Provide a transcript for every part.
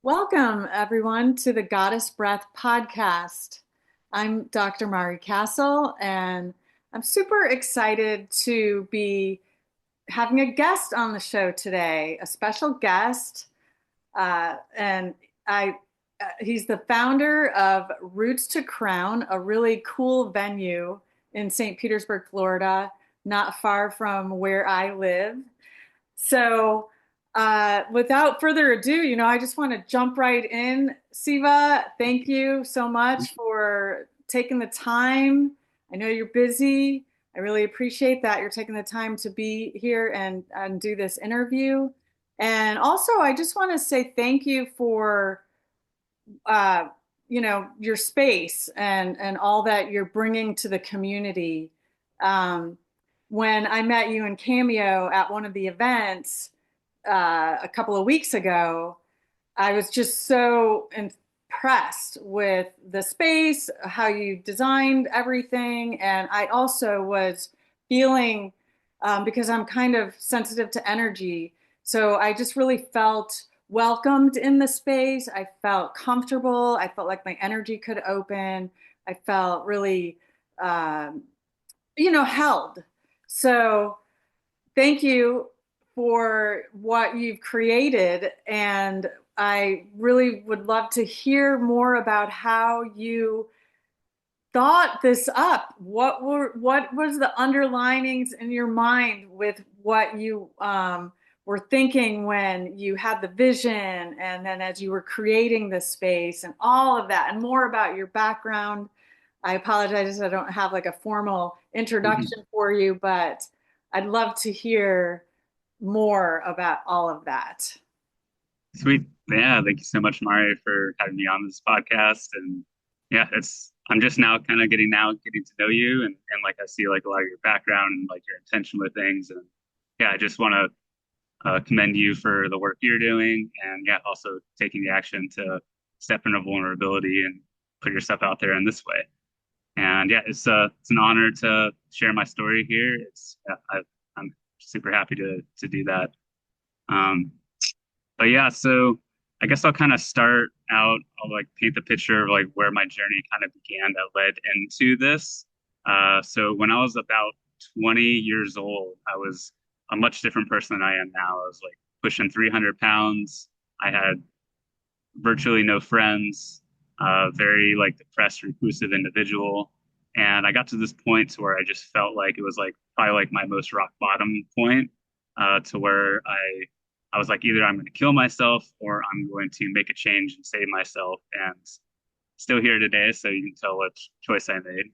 Welcome, everyone, to the Goddess Breath podcast. I'm Dr. Mari Castle, and I'm super excited to be having a guest on the show today, a special guest. And I, He's the founder of Roots to Crown, a really cool venue in St. Petersburg, Florida, not far from where I live. Without further ado, I just want to jump right in. Seva, thank you so much for taking the time. I know you're busy. I really appreciate that you're taking the time to be here and do this interview. And also, I just want to say thank you for, your space and all that you're bringing to the community. Um, when I met you in Cameo at one of the events, a couple of weeks ago, I was just so impressed with the space, how you designed everything. And I also was feeling, because I'm kind of sensitive to energy. So I just really felt welcomed in the space. I felt comfortable. I felt like my energy could open. I felt really, um, held. So thank you for what you've created. And I really would love to hear more about how you thought this up. What was the underlinings in your mind with what you were thinking when you had the vision, and then as you were creating the space and all of that, and more about your background. I apologize, I don't have like a formal Mhm. introduction for you, but I'd love to hear more about all of that. Sweet. Yeah, thank you so much, Mari, for having me on this podcast. And yeah, I'm just now getting to know you and like I see like a lot of your background and like your intention with things. And yeah, I just want to commend you for the work you're doing and yeah, also taking the action to step into vulnerability and put yourself out there in this way. And yeah, it's an honor to share my story here. I'm super happy to do that. Um, But yeah, so I guess I'll kind of start out. I'll like paint the picture of like where my journey kind of began that led into this. So when I was about 20 years old, I was a much different person than I am now. I was like pushing 300 pounds. I had virtually no friends, very like depressed, reclusive individual. And I got to this point to where I just felt like it was like probably like my most rock bottom point, to where I was like either I'm going to kill myself or I'm going to make a change and save myself. And still here today, so you can tell what choice I made.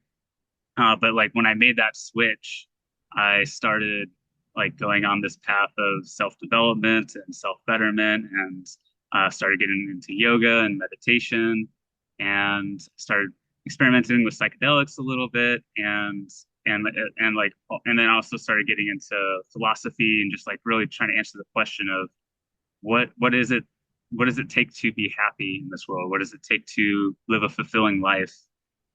But like when I made that switch, I started like going on this path of self-development and self-betterment and started getting into yoga and meditation and started experimenting with psychedelics a little bit and and like and then also started getting into philosophy and just like really trying to answer the question of what is it what does it take to be happy in this world? What does it take to live a fulfilling life?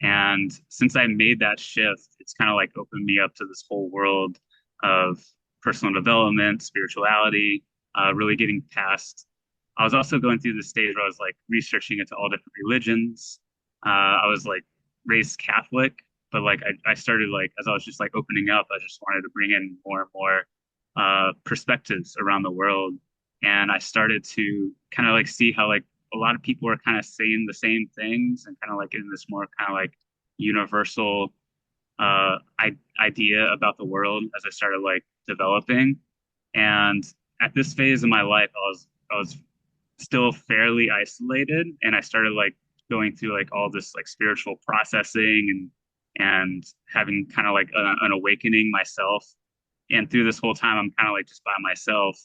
And since I made that shift, it's kind of like opened me up to this whole world of personal development, spirituality, really getting past. I was also going through the stage where I was like researching into all different religions. I was like raised Catholic, but like I started like as I was just like opening up, I just wanted to bring in more and more perspectives around the world. And I started to kind of like see how like a lot of people are kind of saying the same things and kind of like in this more kind of like universal idea about the world as I started like developing. And at this phase of my life, I was still fairly isolated, and I started like going through like all this like spiritual processing and having kind of like an awakening myself. And through this whole time, I'm kind of like just by myself.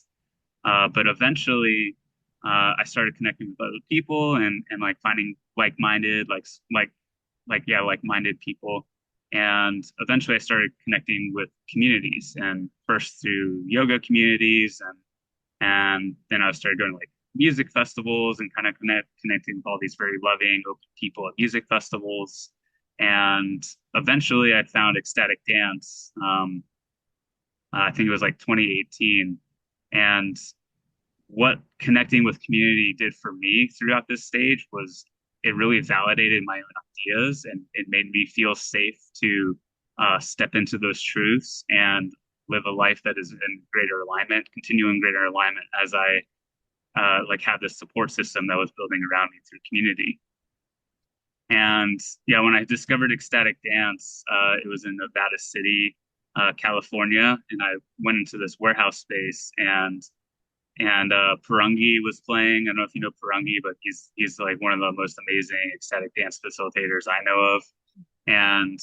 But eventually, I started connecting with other people and like finding like-minded, like-minded people. And eventually, I started connecting with communities, and first through yoga communities, and then I started going to like music festivals and kind of connecting with all these very loving, open people at music festivals. And eventually, I found ecstatic dance. I think it was like 2018, and what connecting with community did for me throughout this stage was it really validated my own ideas, and it made me feel safe to step into those truths and live a life that is in greater alignment, continuing greater alignment as I like had this support system that was building around me through community. And yeah, when I discovered ecstatic dance, it was in Nevada City, California, and I went into this warehouse space, and Parangi was playing. I don't know if you know Parangi, but he's like one of the most amazing ecstatic dance facilitators I know of. And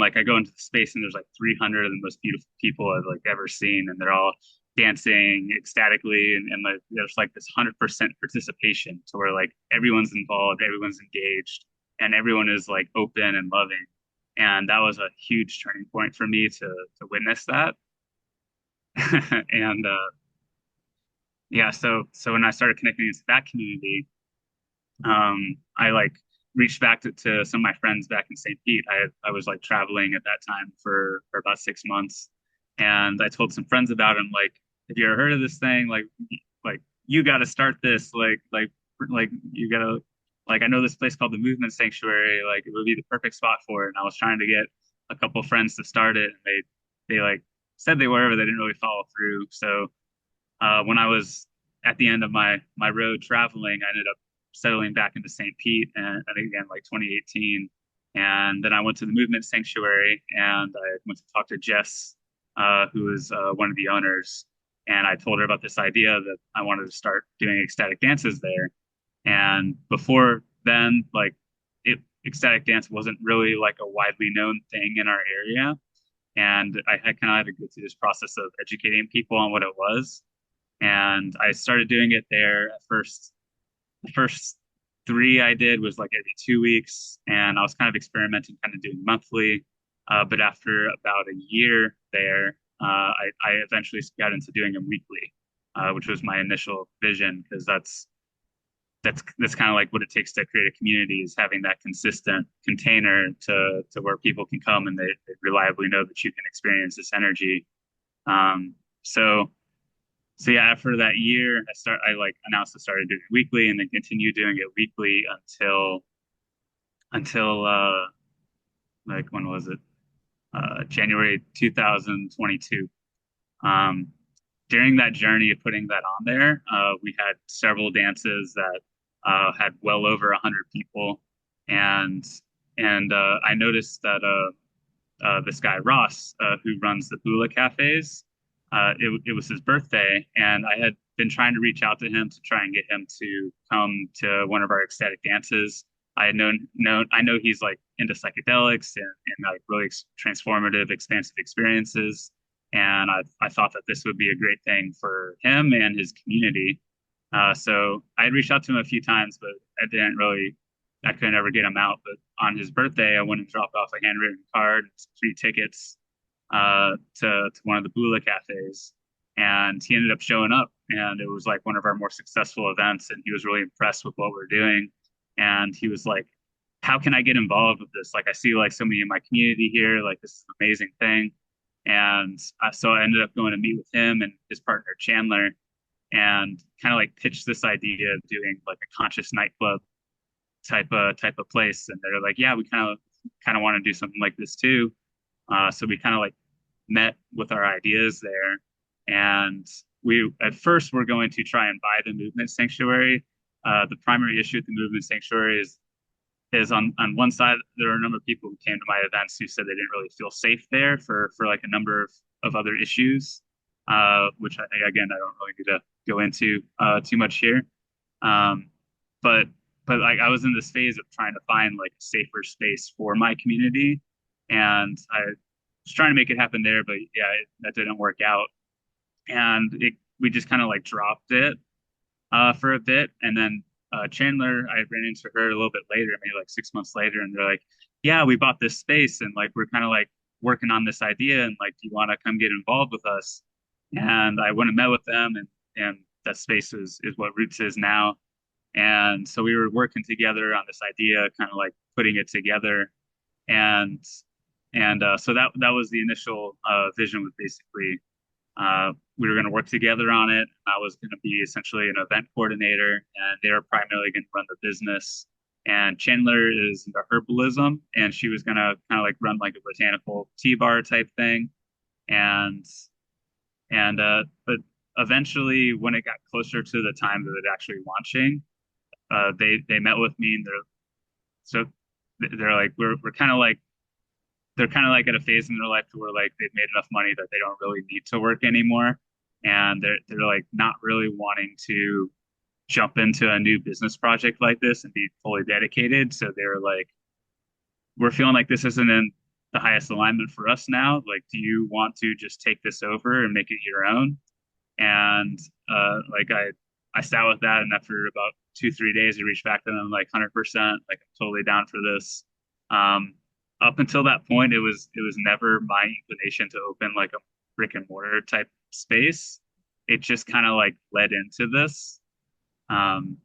like I go into the space and there's like 300 of the most beautiful people I've like ever seen, and they're all dancing ecstatically, and like there's like this 100% participation to where like everyone's involved, everyone's engaged, and everyone is like open and loving. And that was a huge turning point for me to witness that. And yeah, so when I started connecting into that community, I like reached back to some of my friends back in St. Pete. I was like traveling at that time for about 6 months, and I told some friends about it. I'm like, have you ever heard of this thing? Like you got to start this. Like you gotta like I know this place called the Movement Sanctuary. Like it would be the perfect spot for it. And I was trying to get a couple friends to start it, and they like said they were, but they didn't really follow through. So when I was at the end of my road traveling, I ended up settling back into St. Pete, and again like 2018, and then I went to the Movement Sanctuary, and I went to talk to Jess, who is one of the owners, and I told her about this idea that I wanted to start doing ecstatic dances there. And before then, like ecstatic dance wasn't really like a widely known thing in our area, and I kind of had to go through this process of educating people on what it was. And I started doing it there at first. The first three I did was like every 2 weeks, and I was kind of experimenting, kind of doing monthly. But after about a year there, I eventually got into doing them weekly, which was my initial vision, because that's kind of like what it takes to create a community, is having that consistent container to where people can come and they reliably know that you can experience this energy. Um, so so yeah, after that year, I like announced I started doing it weekly, and then continued doing it weekly until like when was it? January 2022. Um, During that journey of putting that on there, we had several dances that had well over 100 people, and I noticed that this guy Ross, who runs the Bula cafes. It was his birthday, and I had been trying to reach out to him to try and get him to come to one of our ecstatic dances. I had known I know he's like into psychedelics and like really transformative, expansive experiences, and I thought that this would be a great thing for him and his community. So I had reached out to him a few times, but I couldn't ever get him out. But on his birthday, I went and dropped off a handwritten card, some free tickets to one of the Bula cafes. And he ended up showing up, and it was like one of our more successful events. And he was really impressed with what we're doing. And he was like, how can I get involved with this? Like, I see like so many in my community here. Like, this is an amazing thing. And so I ended up going to meet with him and his partner, Chandler, and kind of like pitched this idea of doing like a conscious nightclub type of place. And they're like, yeah, we kind of want to do something like this too. So we kind of like met with our ideas there, and we at first were going to try and buy the movement sanctuary. The primary issue with the movement sanctuary is on one side there are a number of people who came to my events who said they didn't really feel safe there for like a number of other issues, which again I don't really need to go into too much here. Um, but like I was in this phase of trying to find like a safer space for my community, and I was trying to make it happen there, but yeah, that didn't work out, and we just kind of like dropped it for a bit, and then Chandler, I ran into her a little bit later, maybe like 6 months later, and they're like, "Yeah, we bought this space, and like we're kind of like working on this idea, and like, do you want to come get involved with us?" And I went and met with them, and that space is what Roots is now. And so we were working together on this idea, kind of like putting it together. And so that was the initial vision, was basically we were going to work together on it. I was going to be essentially an event coordinator, and they were primarily going to run the business. And Chandler is into herbalism, and she was going to kind of like run like a botanical tea bar type thing. And but eventually, when it got closer to the time of it actually launching, they met with me, and they're like we're kind of like they're kind of like at a phase in their life where like they've made enough money that they don't really need to work anymore, and they're like not really wanting to jump into a new business project like this and be fully dedicated. So they're like, we're feeling like this isn't in the highest alignment for us now. Like, do you want to just take this over and make it your own? And like I sat with that, and after about 2 3 days, I reached back to them like 100%, like I'm totally down for this. Um, Up until that point, it was never my inclination to open like a brick and mortar type space. It just kind of like led into this. Um,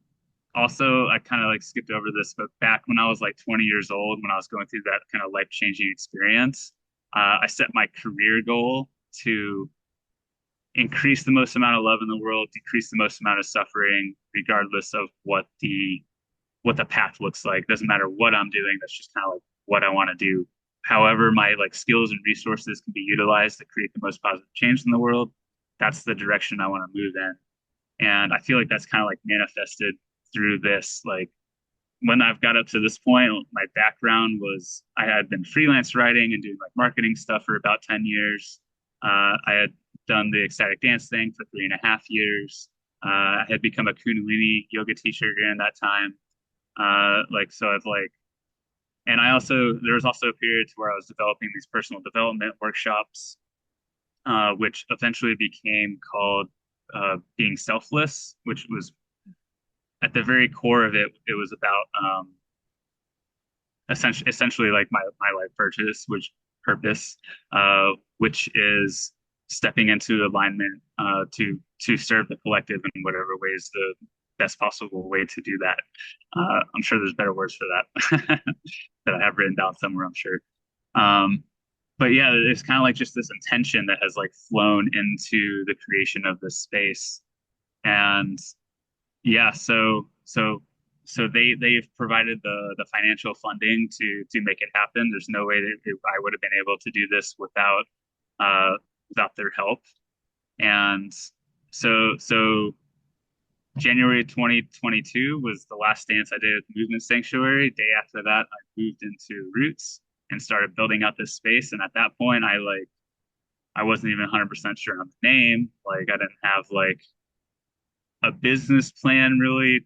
Also, I kind of like skipped over this, but back when I was like 20 years old, when I was going through that kind of life-changing experience, I set my career goal to increase the most amount of love in the world, decrease the most amount of suffering, regardless of what the path looks like. Doesn't matter what I'm doing. That's just kind of like what I want to do. However, my like skills and resources can be utilized to create the most positive change in the world. That's the direction I want to move in. And I feel like that's kind of like manifested through this. Like when I've got up to this point, my background was I had been freelance writing and doing like marketing stuff for about 10 years. I had done the ecstatic dance thing for 3.5 years. I had become a Kundalini yoga teacher during that time. Like, so I've like, and I also, there was also a period where I was developing these personal development workshops, which eventually became called Being Selfless, which was at the very core of it, it was about essentially like my life purpose, which is stepping into alignment to serve the collective in whatever ways the best possible way to do that. I'm sure there's better words for that that I have written down somewhere, I'm sure. Um, but yeah, it's kind of like just this intention that has like flown into the creation of this space. And yeah, so they've provided the financial funding to make it happen. There's no way that I would have been able to do this without their help. And so January 2022 was the last dance I did at the Movement Sanctuary. Day after that, I moved into Roots and started building out this space. And at that point, I wasn't even 100% sure on the name. Like I didn't have like a business plan really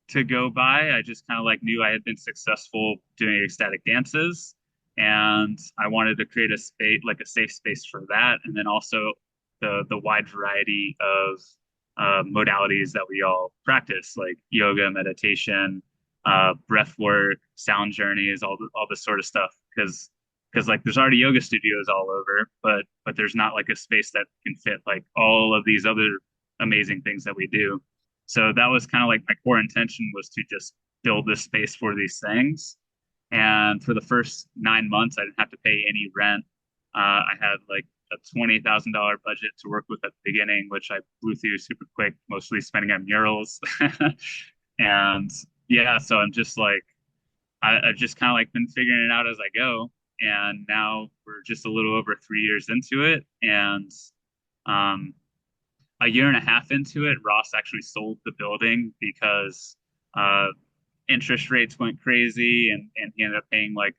to go by. I just kind of like knew I had been successful doing ecstatic dances, and I wanted to create a space, like a safe space for that, and then also the wide variety of modalities that we all practice, like yoga, meditation, breath work, sound journeys, all this sort of stuff. Because like there's already yoga studios all over, but there's not like a space that can fit like all of these other amazing things that we do. So that was kind of like my core intention was to just build this space for these things. And for the first 9 months, I didn't have to pay any rent. I had like a $20,000 budget to work with at the beginning, which I blew through super quick, mostly spending on murals. And yeah, so I'm just like, I've just kind of like been figuring it out as I go. And now we're just a little over 3 years into it. And um, a year and a half into it, Ross actually sold the building because uh, interest rates went crazy, and he ended up paying like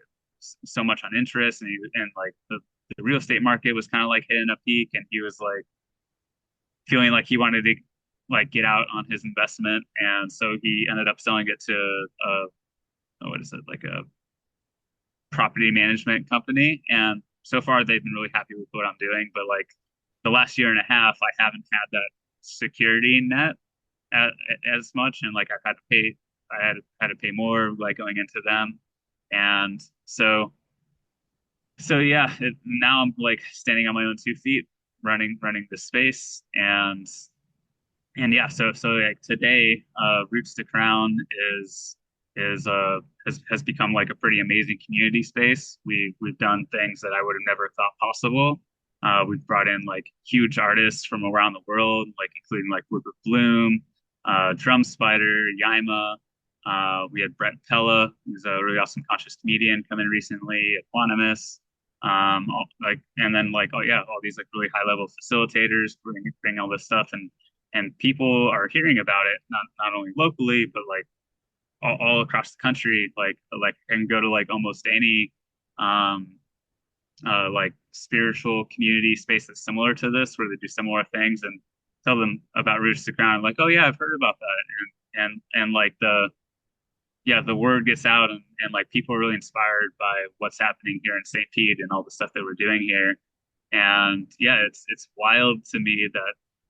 so much on interest, and like the real estate market was kind of like hitting a peak, and he was like feeling like he wanted to like get out on his investment, and so he ended up selling it to what is it, like a property management company. And so far they've been really happy with what I'm doing, but like the last year and a half I haven't had that security net as, as much, and like I had to pay more like going into them. And so yeah, now I'm like standing on my own 2 feet, running the space. And yeah, so like today, Roots to Crown has become like a pretty amazing community space. We've done things that I would have never thought possible. We've brought in like huge artists from around the world, like including like Rupert Bloom, Drum Spider, Yaima. We had Brett Pella, who's a really awesome conscious comedian, come in recently, Eponymous. Like, and then like, oh yeah, all these like really high level facilitators bring all this stuff, and people are hearing about it, not only locally, but like all across the country. Like and go to like almost any um like spiritual community space that's similar to this, where they do similar things, and tell them about Roots to Crown. Like, oh yeah, I've heard about that, and like the word gets out, and like people are really inspired by what's happening here in St. Pete and all the stuff that we're doing here. And yeah, it's wild to me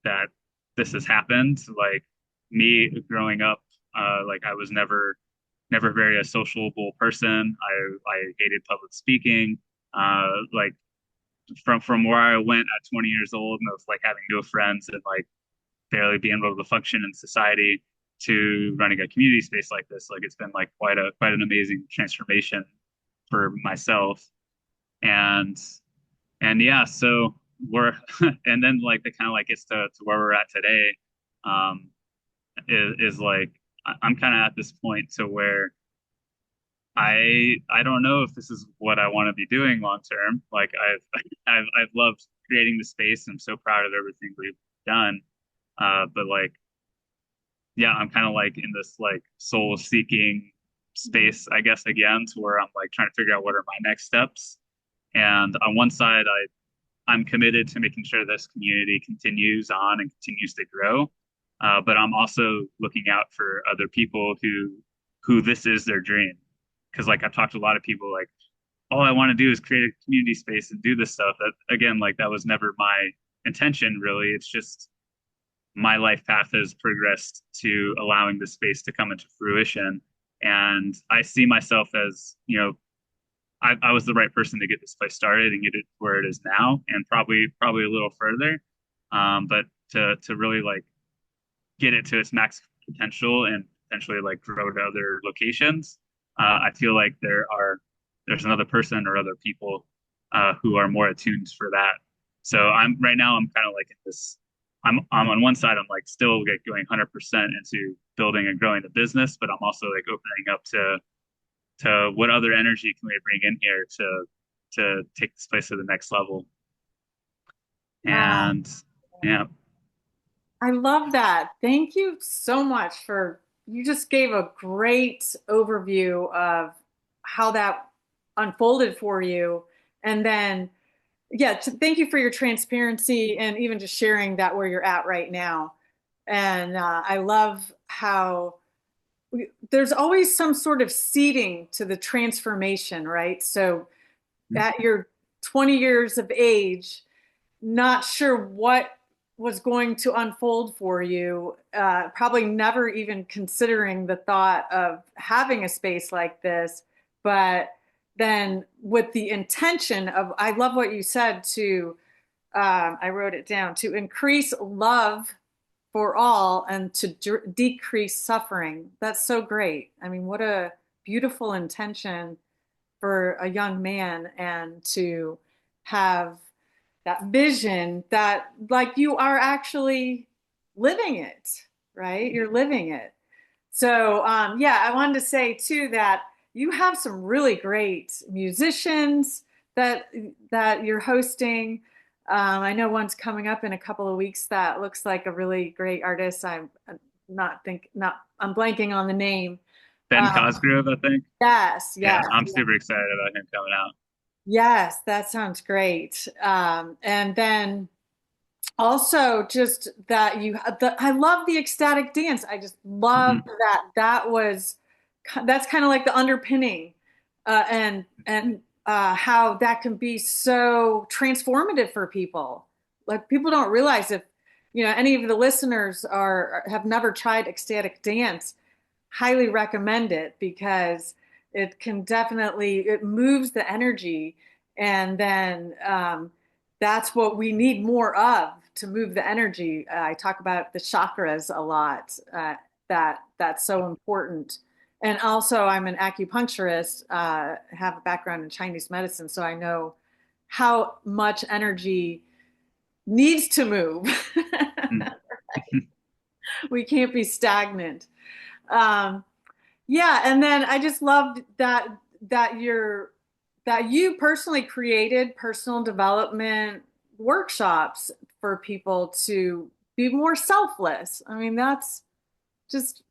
that this has happened. Like me growing up, like I was never very a sociable person. I hated public speaking. Like from where I went at 20 years old and of like having no friends and like barely being able to function in society to running a community space like this. Like it's been like quite an amazing transformation for myself. And yeah, so we're and then like the kind of like gets to where we're at today, um, is like I'm kind of at this point to where I don't know if this is what I want to be doing long term. Like I've loved creating the space. I'm so proud of everything we've done. But like yeah, I'm kind of like in this like soul seeking space, I guess, again, to where I'm like trying to figure out what are my next steps. And on one side, I'm committed to making sure this community continues on and continues to grow. But I'm also looking out for other people who this is their dream. Because like I've talked to a lot of people, like all I want to do is create a community space and do this stuff. That again, like that was never my intention, really. It's just my life path has progressed to allowing this space to come into fruition. And I see myself as, I was the right person to get this place started and get it where it is now, and probably a little further. But to really like get it to its max potential and potentially like grow to other locations, I feel like there's another person or other people who are more attuned for that. So I'm right now I'm kind of like in this. I'm on one side I'm like still like going 100% into building and growing the business, but I'm also like opening up to what other energy can we bring in here to take this place to the next level. Wow. And yeah, I love that. Thank you so much for you just gave a great overview of how that unfolded for you. And then, yeah, thank you for your transparency and even just sharing that where you're at right now. And I love how there's always some sort of seeding to the transformation, right? So at your 20 years of age, not sure what was going to unfold for you, probably never even considering the thought of having a space like this, but then with the intention of, I love what you said to, I wrote it down, to increase love for all and to decrease suffering. That's so great. I mean, what a beautiful intention for a young man, and to have that vision that like you are actually living it, right? You're living it. So yeah, I wanted to say too that you have some really great musicians that you're hosting. I know one's coming up in a couple of weeks that looks like a really great artist. I'm blanking on the name. Ben Um, Cosgrove, I think. yes, Yeah, yes, I'm super excited about him coming out. yes, that sounds great. And then also just that I love the ecstatic dance. I just love Hmm. that. That's kind of like the underpinning, and how that can be so transformative for people. Like people don't realize, if any of the listeners have never tried ecstatic dance, highly recommend it, because it moves the energy, and then that's what we need more of, to move the energy. I talk about the chakras a lot. That's so important. And also, I'm an acupuncturist. Have a background in Chinese medicine, so I know how much energy needs to move. Mm. We can't be stagnant. Um, yeah, and then I just loved that you're that you personally created personal development workshops for people to be more selfless. I mean, that's just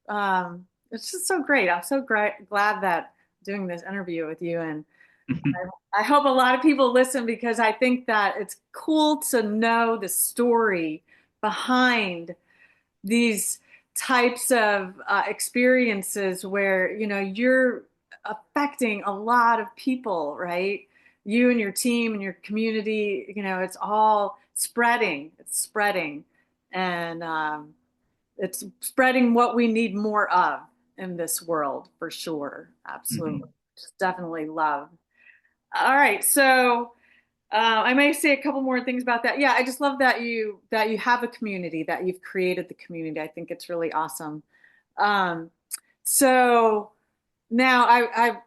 it's just so great. I'm so glad that doing this interview with you, and I hope a lot of people listen because I think that it's cool to know the story behind these types of experiences where you're affecting a lot of people, right? You and your team and your community, it's all spreading. It's spreading, and it's spreading what we need more of in this world for sure. Absolutely, Mhm. just definitely love. All right, so I may say a couple more things about that. Yeah, I just love that you have a community, that you've created the community. I think it's really awesome. Um, so now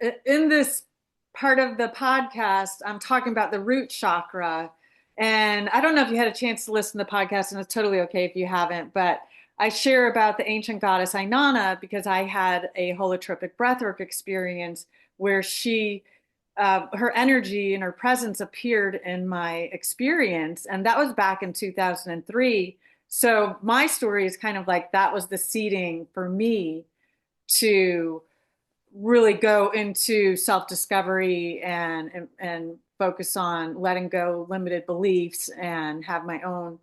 in this part of the podcast, I'm talking about the root chakra. And I don't know if you had a chance to listen to the podcast, and it's totally okay if you haven't, but I share about the ancient goddess Inanna because I had a holotropic breathwork experience where her energy and her presence appeared in my experience. And that was back in 2003. So my story is kind of like that was the seeding for me to really go into self-discovery and focus on letting go limited beliefs and have my own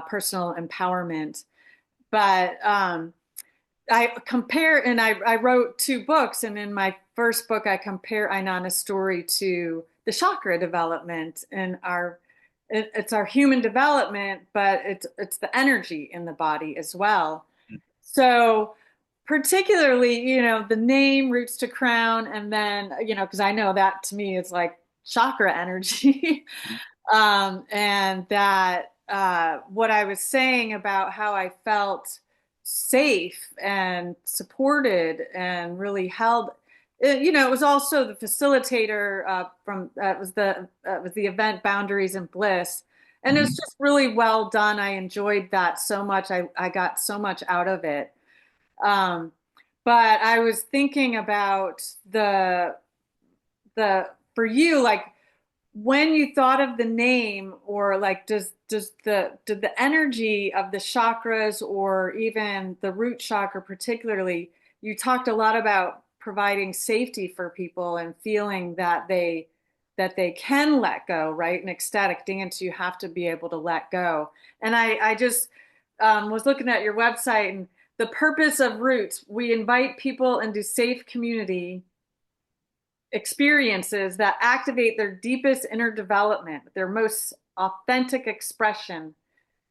personal empowerment. But I compare, and I wrote two books, and in my first book, I compare Ainana's story to the chakra development and it's our human development, but it's the energy in the body as well. So particularly, the name roots to crown, and then, because I know that to me is like chakra energy. And that what I was saying about how I felt safe and supported and really held. It was also the facilitator from it was the event Boundaries and Bliss, and it was Mhm. just really well done. I enjoyed that so much. I got so much out of it. Um, but I was thinking about the for you, like when you thought of the name, or like does the did the energy of the chakras or even the root chakra particularly, you talked a lot about providing safety for people and feeling that they can let go, right? In ecstatic dance you have to be able to let go. And I just was looking at your website, and the purpose of roots: we invite people into safe community experiences that activate their deepest inner development, their most authentic expression,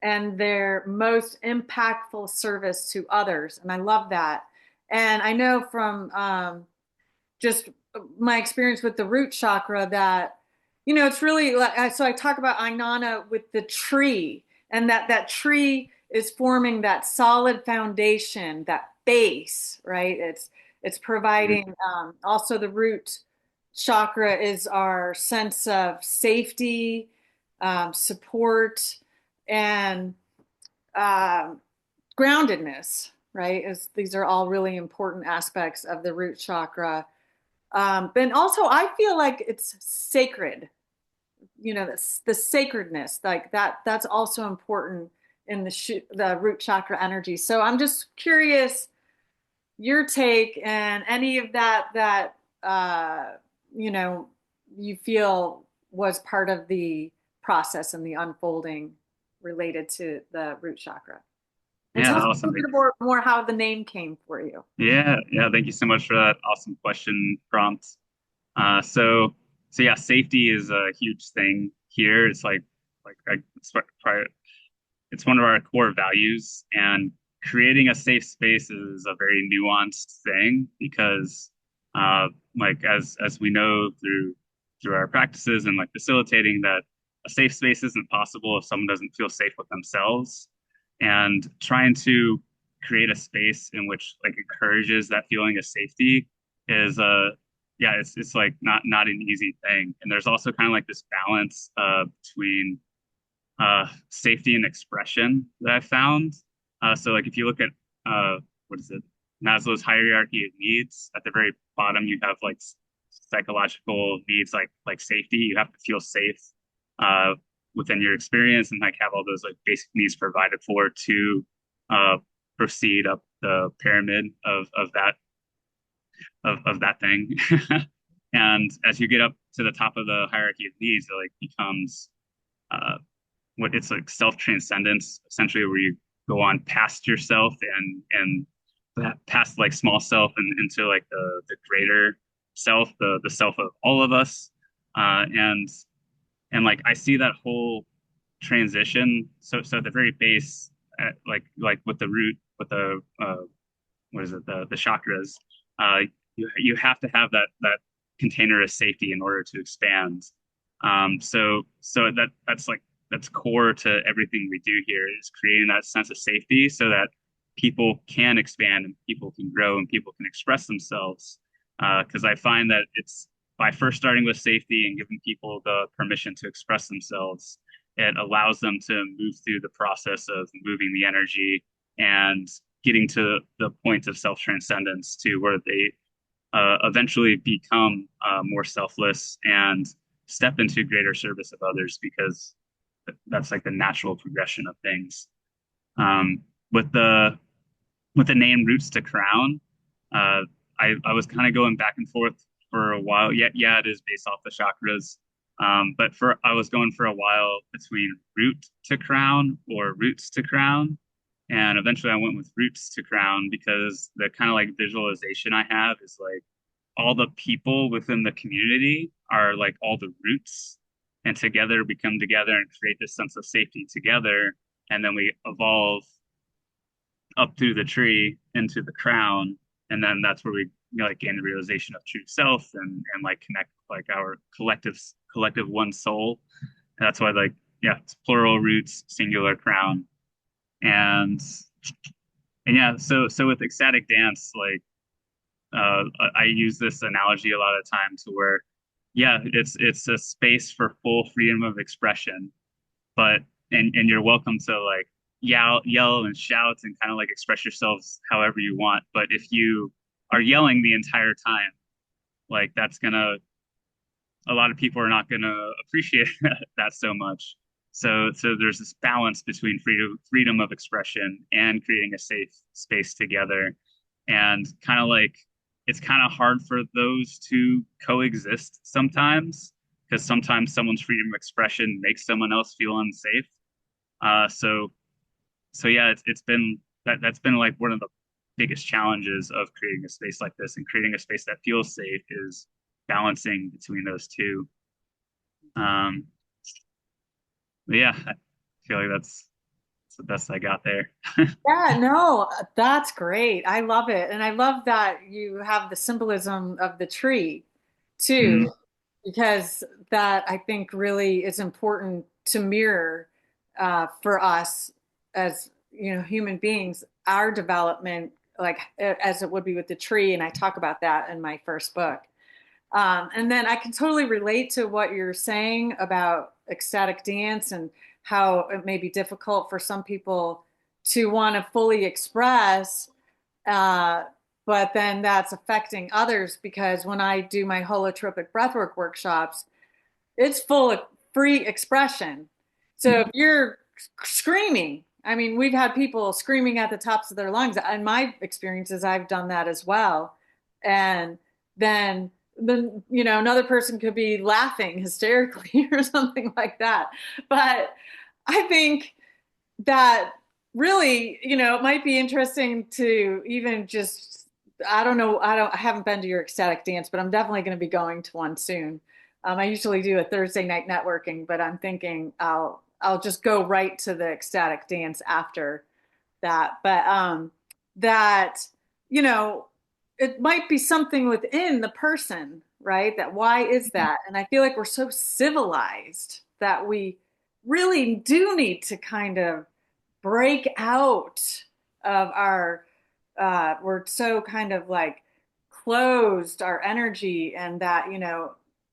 and their most impactful service to others. And I love that. And I know from just my experience with the root chakra that, it's really like, so I talk about Ainana with the tree, and that tree is forming that solid foundation, that base, right? It's providing also the root chakra is our sense of safety, support, and um, groundedness, right? These are all really important aspects of the root chakra. But also, I feel like it's sacred. The sacredness, like that's also important in the root chakra energy. So I'm just curious your take and any of that you know you feel was part of the process and the unfolding related to the root chakra. And Yeah, tell us a awesome. little bit more how the name came for you. Yeah. Thank you so much for that awesome question prompt. Uh, so, so yeah, safety is a huge thing here. It's one of our core values, and creating a safe space is a very nuanced thing because, uh, like as we know through our practices and like facilitating that a safe space isn't possible if someone doesn't feel safe with themselves, and trying to create a space in which like encourages that feeling of safety is yeah, it's like not an easy thing. And there's also kind of like this balance between safety and expression that I found. So like if you look at what is it, Maslow's hierarchy of needs, at the very bottom you have like psychological needs like safety. You have to feel safe uh, within your experience and like have all those like basic needs provided for to uh, proceed up the pyramid of that thing. And as you get up to the top of the hierarchy of needs, it like becomes uh, what it's like self-transcendence, essentially, where you go on past yourself and past like small self and into like the greater self, the self of all of us. And like I see that whole transition. So at the very base, like with the root, with the what is it, the chakras, uh, you have to have that container of safety in order to expand. So that's core to everything we do here is creating that sense of safety so that people can expand and people can grow and people can express themselves. Because I find that it's by first starting with safety and giving people the permission to express themselves, it allows them to move through the process of moving the energy and getting to the point of self transcendence to where they eventually become more selfless and step into greater service of others because that's like the natural progression of things. Um, with the name Roots to Crown, uh, I was kind of going back and forth for a while. Yeah, it is based off the chakras. But for I was going for a while between root to crown or roots to crown. And eventually I went with roots to crown because the kind of like visualization I have is like all the people within the community are like all the roots. And together we come together and create this sense of safety together. And then we evolve up through the tree into the crown, and then that's where we like gain the realization of true self and like connect like our collective one soul. And that's why like yeah, it's plural roots, singular crown, and and yeah. So with ecstatic dance, like I use this analogy a lot of time to where yeah, it's a space for full freedom of expression, but and you're welcome to like yell and shout and kind of like express yourselves however you want. But if you are yelling the entire time, like that's gonna a lot of people are not gonna appreciate that so much. So there's this balance between freedom of expression and creating a safe space together, and kind of like it's kind of hard for those to coexist sometimes because sometimes someone's freedom of expression makes someone else feel unsafe. So so yeah, it's been that's been like one of the biggest challenges of creating a space like this and creating a space that feels safe is balancing between those two. Um, but yeah, I feel like that's the best I got there. Yeah, no, that's great. I love it. And I love that you have the symbolism of the tree too, Mm, because that I think really is important to mirror for us as, human beings, our development, like as it would be with the tree. And I talk about that in my first book. And then I can totally relate to what you're saying about ecstatic dance and how it may be difficult for some people to want to fully express, uh, but then that's affecting others because when I do my holotropic breathwork workshops, it's full of free expression. So if mm, you're screaming, I mean, we've had people screaming at the tops of their lungs. In my experiences, I've done that as well. And then another person could be laughing hysterically or something like that. But I think that really, it might be interesting to even just, I don't know, I haven't been to your ecstatic dance, but I'm definitely going to be going to one soon. I usually do a Thursday night networking, but I'm thinking I'll just go right to the ecstatic dance after that. But that, you know, it might be something within the person, right? That why is that? And I feel like we're so civilized that we really do need to kind of break out of our we're so kind of like closed our energy, and that,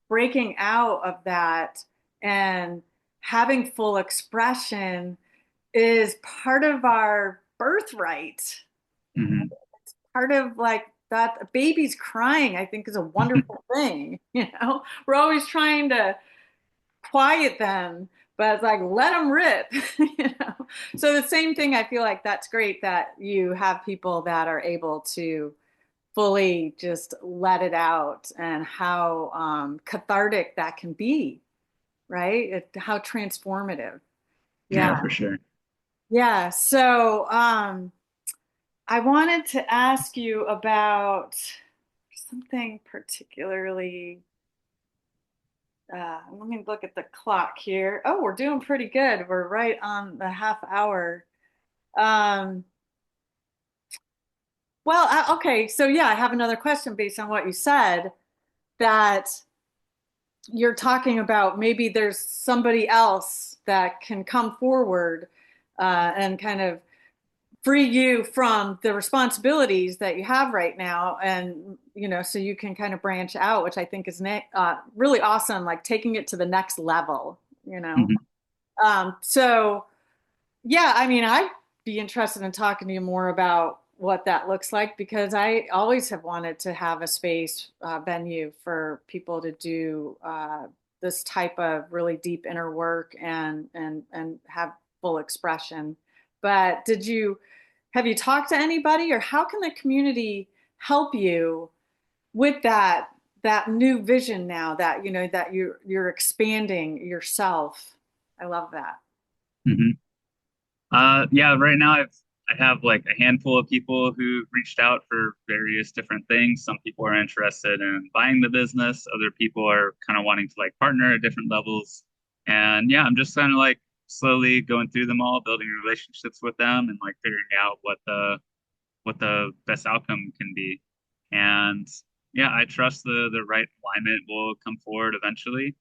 breaking out of that and having full expression is part of our birthright. Hmm. Part of like that, a baby's crying, I think, is a wonderful thing. We're always trying to quiet them, but it's like, let them rip. you know? So the same thing, I feel like that's great that you have people that are able to fully just let it out, and how cathartic that can be, right? How transformative. Yeah. Yeah, for sure. Yeah. So I wanted to ask you about something particularly. Let me look at the clock here. Oh, we're doing pretty good. We're right on the half hour. Um, okay. So yeah, I have another question based on what you said, that you're talking about maybe there's somebody else that can come forward and kind of free you from the responsibilities that you have right now, and so you can kind of branch out, which I think is really awesome, like taking it to the next level you know Hmm. so yeah, I mean, I'd be interested in talking to you more about what that looks like, because I always have wanted to have a space, venue for people to do this type of really deep inner work, and have full expression. But have you talked to anybody, or how can the community help you with that new vision now that that you're expanding yourself? I love that. Hmm. Yeah, right now I have like a handful of people who've reached out for various different things. Some people are interested in buying the business. Other people are kind of wanting to like partner at different levels. And yeah, I'm just kind of like slowly going through them all, building relationships with them and like figuring out what the best outcome can be. And yeah, I trust the right alignment will come forward eventually.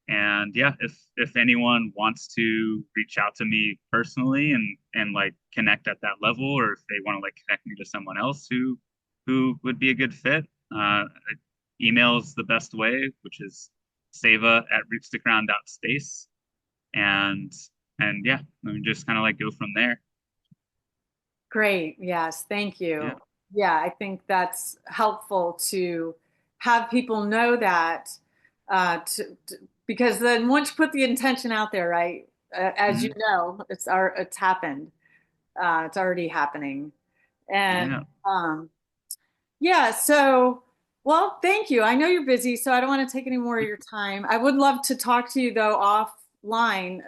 And yeah, if anyone wants to reach out to me personally and like connect at that level, or if they want to like connect me to someone else who would be a good fit, email is the best way, which is Seva at rootstocrown.space. And and yeah, I mean just kind of like go from there. Great. Yes. Thank Yeah. you. Yeah, I think that's helpful to have people know that, because then once you put the intention out there, right, as you Mhm. know, it's happened. It's already happening. And Yeah. um, yeah, so, well, thank you. I know you're busy, so I don't want to take any more of your time. I would love to talk to you though offline,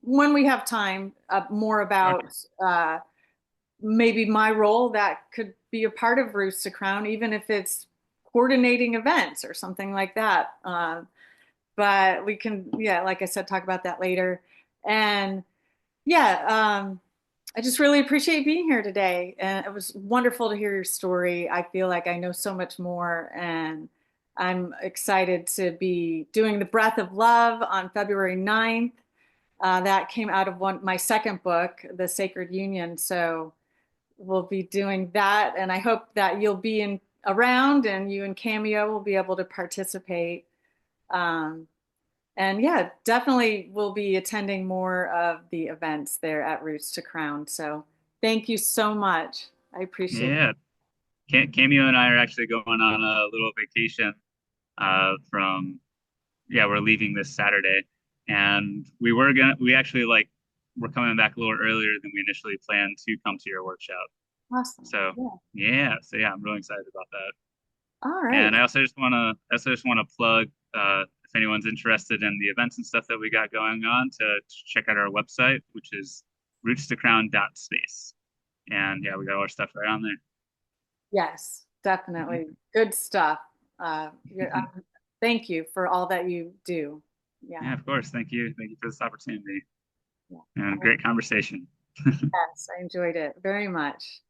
when we have time, more Sure. about maybe my role that could be a part of Roots to Crown, even if it's coordinating events or something like that. But we can, yeah, like I said, talk about that later. And yeah, I just really appreciate being here today. And it was wonderful to hear your story. I feel like I know so much more, and I'm excited to be doing The Breath of Love on February 9th. That came out of my second book, The Sacred Union. So we'll be doing that, and I hope that you'll be in around, and you and Cameo will be able to participate. Um, and yeah, definitely we'll be attending more of the events there at Roots to Crown. So thank you so much. I appreciate it. Yeah. Cameo and I are actually going on a little vacation from yeah, we're leaving this Saturday, and we actually like we're coming back a little earlier than we initially planned to come to your workshop. Awesome. So Yeah. yeah, I'm really excited about that. All right. And I also just want to plug if anyone's interested in the events and stuff that we got going on to check out our website, which is rootstocrown.space. And yeah, we got all our stuff right on Yes, there. definitely. Good stuff. Mhm. Thank you for all that you do. Yeah. Yeah, of course. Thank you. Thank you for this opportunity Yeah. and great conversation. Yes, I enjoyed it very much.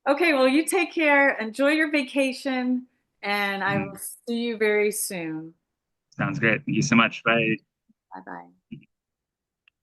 Okay, well, you take care. Enjoy your vacation, and I will Mm, see you very soon. sounds great. Thank you so much. Bye. Bye bye.